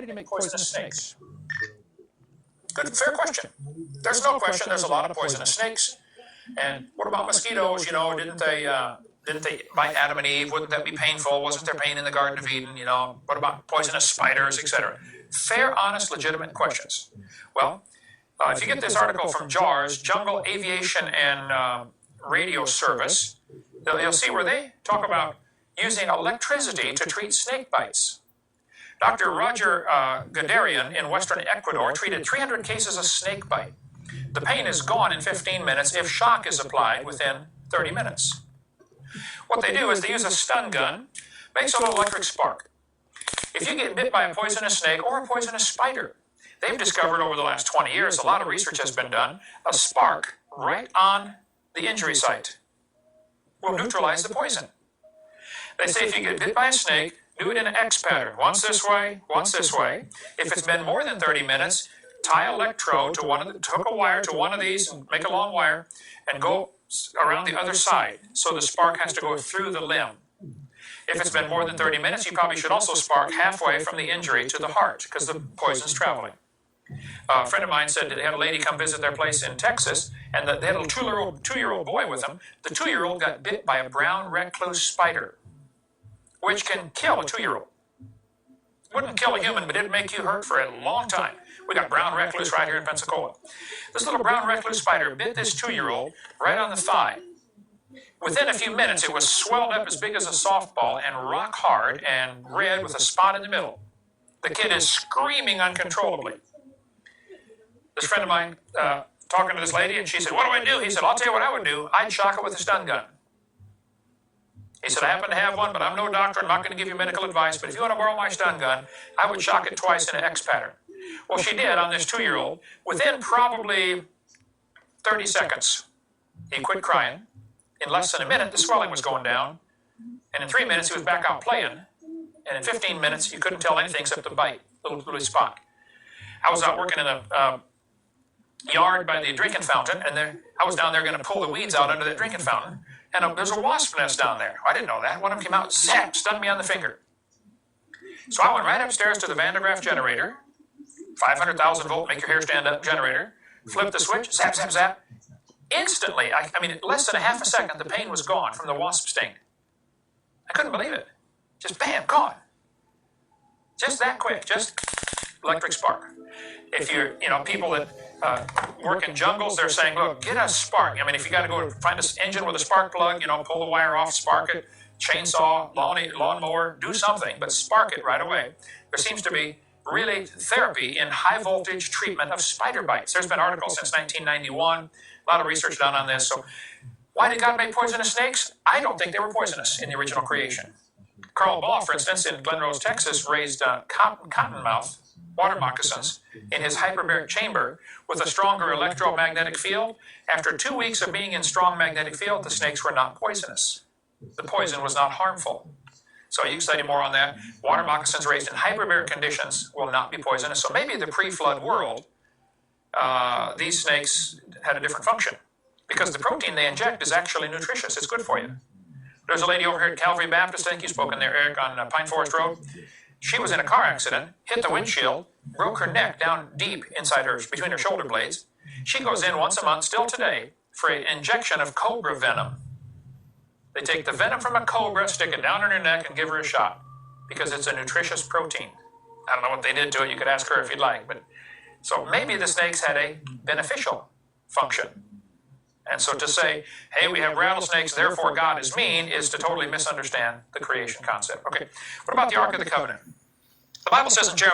did he make poisonous snakes? Good, fair question. There's no question there's a lot of poisonous snakes. And what about mosquitoes? You know, didn't they bite Adam and Eve? Wouldn't that be painful? Wasn't there pain in the Garden of Eden? You know, what about poisonous spiders, etc.? Fair, honest, legitimate questions. Well, if you get this article from JARS, Jungle Aviation and Radio Service, you'll see where they talk about using electricity to treat snake bites. Dr. Roger Gadarian in western Ecuador treated 300 cases of snake bite. The pain is gone in 15 minutes if shock is applied within 30 minutes. What they do is they use a stun gun, makes a little electric spark. If you get bit by a poisonous snake or a poisonous spider, they've discovered over the last 20 years, a lot of research has been done, a spark right on the injury site will neutralize the poison. They say if you get bit by a snake, do it in an X pattern, once this way, once this way. If it's been more than 30 minutes, tie an electrode to hook a wire to one of these, and make a long wire, and go around the other side, so the spark has to go through the limb. If it's been more than 30 minutes, you probably should also spark halfway from the injury to the heart, because the poison's traveling. A friend of mine said that they had a lady come visit their place in Texas, and they had a two-year-old boy with them. The 2-year-old got bit by a brown recluse spider, which can kill a 2-year-old. Wouldn't kill a human, but it'd make you hurt for a long time. We got brown recluse right here in Pensacola. This little brown recluse spider bit this 2-year-old right on the thigh. Within a few minutes, it was swelled up as big as a softball and rock hard and red with a spot in the middle. The kid is screaming uncontrollably. This friend of mine talking to this lady, and she said, "What do I do?" He said, "I'll tell you what I would do. I'd shock it with a stun gun." He said, "I happen to have one, but I'm no doctor. I'm not going to give you medical advice. But if you want to borrow my stun gun, I would shock it twice in an X pattern." Well, she did on this 2-year-old. Within probably 30 seconds, he quit crying. In less than a minute, the swelling was going down. And in 3 minutes, he was back out playing. And in 15 minutes, you couldn't tell anything except the bite, little spot. I was out working in a yard by the drinking fountain, and I was down there going to pull the weeds out under the drinking fountain. And there's a wasp nest down there. I didn't know that. One of them came out, zap, stunned me on the finger. So I went right upstairs to the Van de Graaff generator, 500,000 volt, make your hair stand up generator, flipped the switch, zap, zap, zap. Instantly, I mean, in less than a half a second, the pain was gone from the wasp sting. I couldn't believe it. Just bam, gone. Just that quick, just electric spark. If you're, people that work in jungles, they're saying, look, get a spark. I mean, if you got to go find an engine with a spark plug, pull the wire off, spark it, chainsaw, lawnmower, do something, but spark it right away. There seems to be really therapy in high voltage treatment of spider bites. There's been articles since 1991, a lot of research done on this. So why did God make poisonous snakes? I don't think they were poisonous in the original creation. Carl Baugh, for instance, in Glen Rose, Texas, raised cottonmouth water moccasins in his hyperbaric chamber with a stronger electromagnetic field. After 2 weeks of being in strong magnetic field, the snakes were not poisonous. The poison was not harmful. So you can study more on that. Water moccasins raised in hyperbaric conditions will not be poisonous. So maybe in the pre-flood world, these snakes had a different function, because the protein they inject is actually nutritious. It's good for you. There's a lady over here at Calvary Baptist, I think you spoke in there, Eric, on Pine Forest Road. She was in a car accident, hit the windshield, broke her neck down deep inside her, between her shoulder blades. She goes in once a month, still today, for an injection of cobra venom. They take the venom from a cobra, stick it down in her neck, and give her a shot, because it's a nutritious protein. I don't know what they did to it. You could ask her if you'd like. But so maybe the snakes had a beneficial function. And so to say, hey, we have rattlesnakes, therefore God is mean, is to totally misunderstand the creation concept. Okay, what about the Ark of the Covenant? The Bible says in Jeremiah